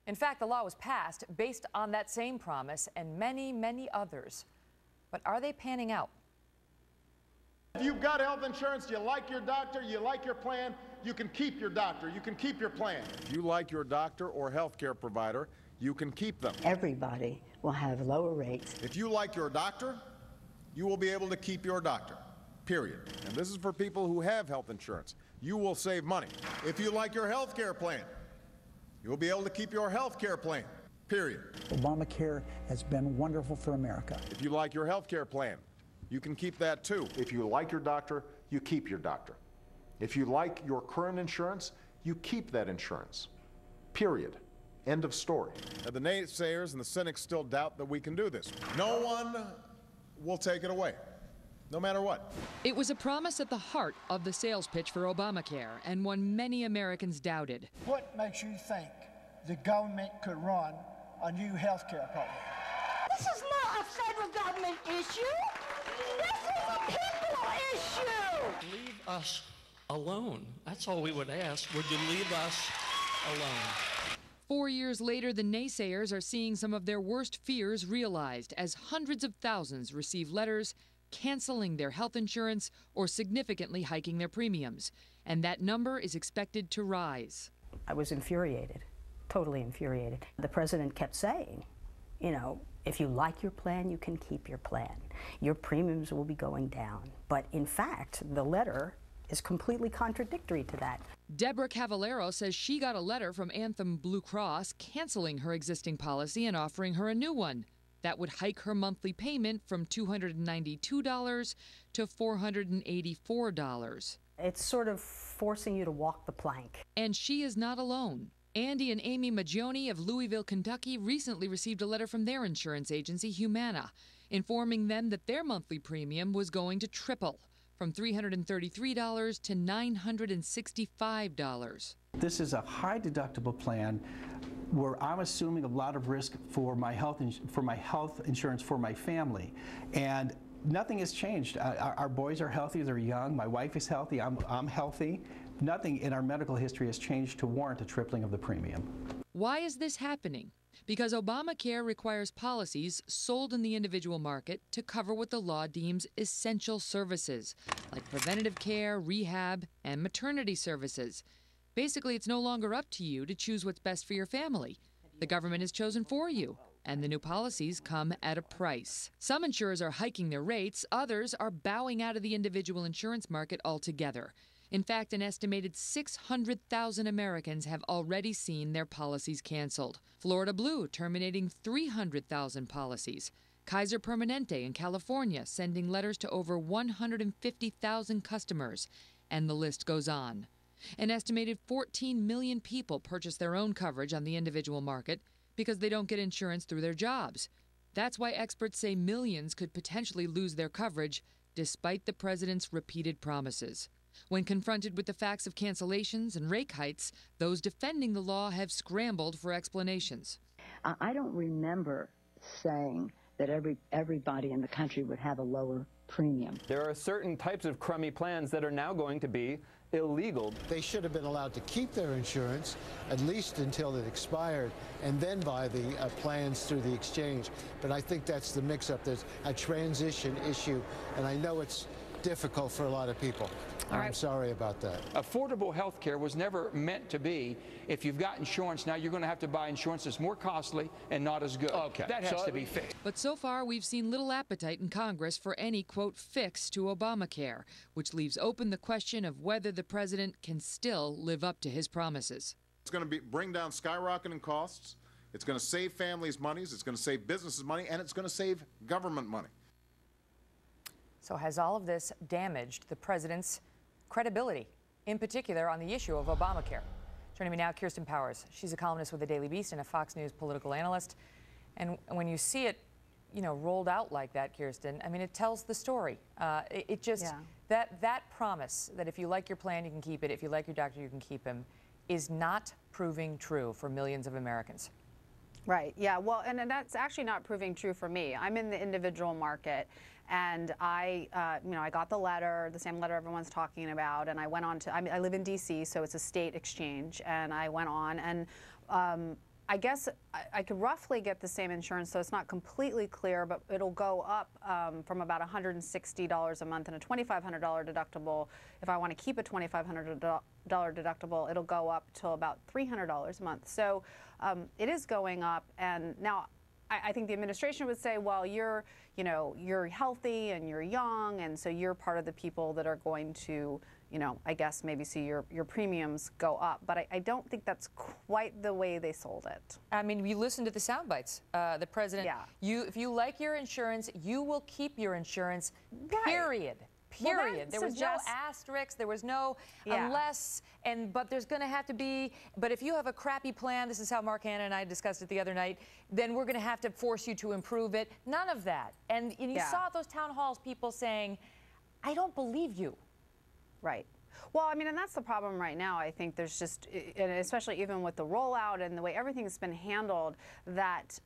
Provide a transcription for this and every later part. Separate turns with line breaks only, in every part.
In fact, the law was passed based on that same promise and many, many others. But are they panning out?
If you've got health insurance, you like your doctor, you like your plan, you can keep your doctor, you can keep your plan. If you like your doctor or health care provider, you can keep them.
Everybody will have lower rates.
If you like your doctor, you will be able to keep your doctor, period. And this is for people who have health insurance. You will save money. If you like your health care plan, you'll be able to keep your health care plan, period.
Obamacare has been wonderful for America.
If you like your health care plan, you can keep that too. If you like your doctor, you keep your doctor. If you like your current insurance, you keep that insurance, period. End of story. Now, the naysayers and the cynics still doubt that we can do this. No one will take it away, no matter what.
It was a promise at the heart of the sales pitch for Obamacare, and one many Americans doubted.
What makes you think the government could run a new health care program?
This is not a federal government issue. This is a people issue.
Leave us alone. That's all we would ask. Would you leave us alone?
4 years later, the naysayers are seeing some of their worst fears realized as hundreds of thousands receive letters canceling their health insurance or significantly hiking their premiums. And that number is expected to rise.
I was infuriated, totally infuriated. The president kept saying, you know, if you like your plan, you can keep your plan. Your premiums will be going down. But in fact, the letter is completely contradictory to that.
Deborah Cavallero says she got a letter from Anthem Blue Cross canceling her existing policy and offering her a new one that would hike her monthly payment from $292 to $484.
It's sort of forcing you to walk the plank.
And she is not alone. Andy and Amy Maggioni of Louisville, Kentucky recently received a letter from their insurance agency, Humana, informing them that their monthly premium was going to triple from $333 to $965.
This is a high deductible plan where I'm assuming a lot of risk for my health insurance for my family, and nothing has changed. Our boys are healthy, they're young, my wife is healthy, I'm healthy. Nothing in our medical history has changed to warrant a tripling of the premium.
Why is this happening? Because Obamacare requires policies sold in the individual market to cover what the law deems essential services, like preventative care, rehab, and maternity services. Basically, it's no longer up to you to choose what's best for your family. The government has chosen for you, and the new policies come at a price. Some insurers are hiking their rates, others are bowing out of the individual insurance market altogether. In fact, an estimated 600,000 Americans have already seen their policies canceled. Florida Blue terminating 300,000 policies. Kaiser Permanente in California sending letters to over 150,000 customers. And the list goes on. An estimated 14 million people purchase their own coverage on the individual market because they don't get insurance through their jobs. That's why experts say millions could potentially lose their coverage despite the president's repeated promises. When confronted with the facts of cancellations and rate hikes, those defending the law have scrambled for explanations.
I don't remember saying that everybody in the country would have a lower premium.
There are certain types of crummy plans that are now going to be illegal.
They should have been allowed to keep their insurance at least until it expired and then buy the plans through the exchange. But I think that's the mix-up. There's a transition issue, and I know it's difficult for a lot of people. I'm sorry about that.
Affordable health care was never meant to be, if you've got insurance now, you're going to have to buy insurance that's more costly and not as good.
Okay.
That has to be fixed.
But so far, we've seen little appetite in Congress for any, quote, fix to Obamacare, which leaves open the question of whether the president can still live up to his promises.
It's going to bring down skyrocketing costs. It's going to save families money. It's going to save businesses money, and it's going to save government money.
So has all of this damaged the president's credibility, in particular on the issue of Obamacare? Joining me now, Kirsten Powers. She's a columnist with the Daily Beast and a Fox News political analyst. And when you see it, you know, rolled out like that, Kirsten, I mean, it tells the story. That promise that if you like your plan, you can keep it. If you like your doctor, you can keep him, is not proving true for millions of Americans.
Right. Yeah. Well, and that's actually not proving true for me. I'm in the individual market, and I got the letter, the same letter everyone's talking about, and I went on to. I live in D.C., so it's a state exchange, and I went on, and I guess I could roughly get the same insurance, so it's not completely clear, but it'll go up from about $160 a month and a $2,500 deductible. If I want to keep a $2,500 deductible, it'll go up to about $300 a month. So it is going up, and now I think the administration would say, well, you're healthy and you're young, and so you're part of the people that are going to, I guess maybe see your premiums go up. But I don't think that's quite the way they sold it.
I mean, you listen to the sound bites. The president, if you like your insurance, you will keep your insurance, period. Period.
Well,
there was no asterisk, there was no unless, but there's going to have to be, but if you have a crappy plan, this is how Mark Hanna and I discussed it the other night, then we're going to have to force you to improve it. None of that. And you saw at those town halls people saying, I don't believe you.
Right. Well, I mean, and that's the problem right now. I think there's just, and especially even with the rollout and the way everything's been handled, that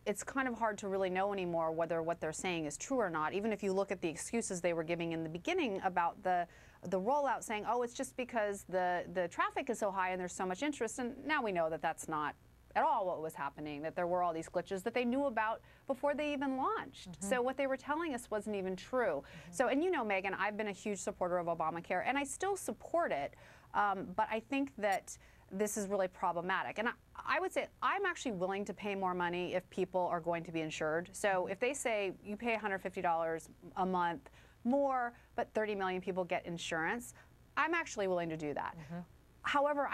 it's kind of hard to really know anymore whether what they're saying is true or not. Even if you look at the excuses they were giving in the beginning about the rollout, saying, oh, it's just because the traffic is so high and there's so much interest. And now we know that that's not at all what was happening, that there were all these glitches that they knew about before they even launched. So what they were telling us wasn't even true. So, and Megyn, I've been a huge supporter of Obamacare, and I still support it, but I think that this is really problematic. And I would say I'm actually willing to pay more money if people are going to be insured. So if they say you pay $150 a month more, but 30 million people get insurance, I'm actually willing to do that. However,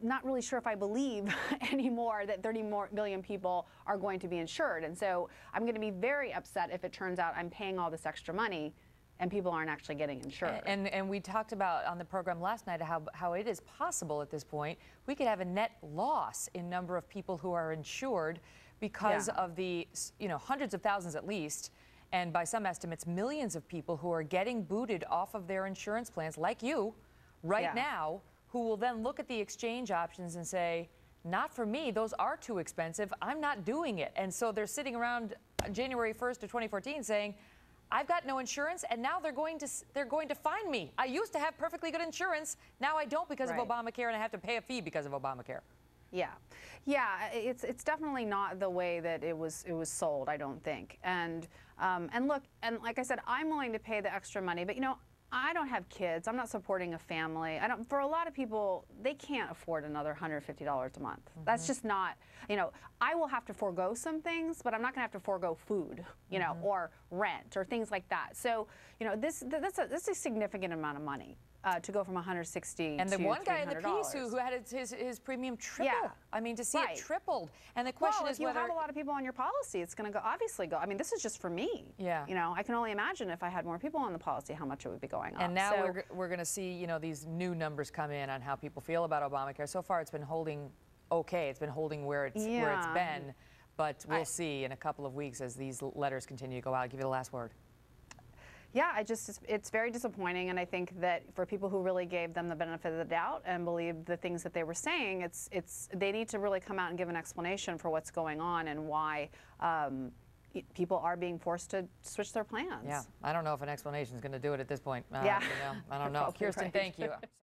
not really sure if I believe anymore that 30 million people are going to be insured. And so I'm going to be very upset if it turns out I'm paying all this extra money and people aren't actually getting insured.
And we talked about on the program last night how it is possible at this point we could have a net loss in number of people who are insured because of the hundreds of thousands at least, and by some estimates millions of people who are getting booted off of their insurance plans like you right now, who will then look at the exchange options and say, not for me, those are too expensive, I'm not doing it. And so they're sitting around January 1st of 2014 saying, I've got no insurance, and now they're going to fine me. I used to have perfectly good insurance, now I don't because of Obamacare, and I have to pay a fee because of Obamacare. Yeah, it's definitely not the way that it was sold, I don't think. And look, and like I said, I'm willing to pay the extra money, but I don't have kids. I'm not supporting a family. For a lot of people, they can't afford another $150 a month. That's just not, I will have to forego some things, but I'm not going to have to forego food, or rent or things like that. So, that's a significant amount of money. To go from $160 to $300. And the one guy in the piece who had his premium triple. I mean, to see it tripled. And the question is whether...
if you have a lot of people on your policy, it's going to obviously go. I mean, this is just for me. I can only imagine if I had more people on the policy, how much it would be going up.
And now we're going to see, these new numbers come in on how people feel about Obamacare. So far, it's been holding okay. It's been holding where it's been. But we'll see in a couple of weeks as these letters continue to go out. I'll give you the last word.
Yeah, it's very disappointing, and I think that for people who really gave them the benefit of the doubt and believed the things that they were saying, they need to really come out and give an explanation for what's going on and why people are being forced to switch their plans.
Yeah, I don't know if an explanation is going to do it at this point. I don't know. Kirsten, thank you.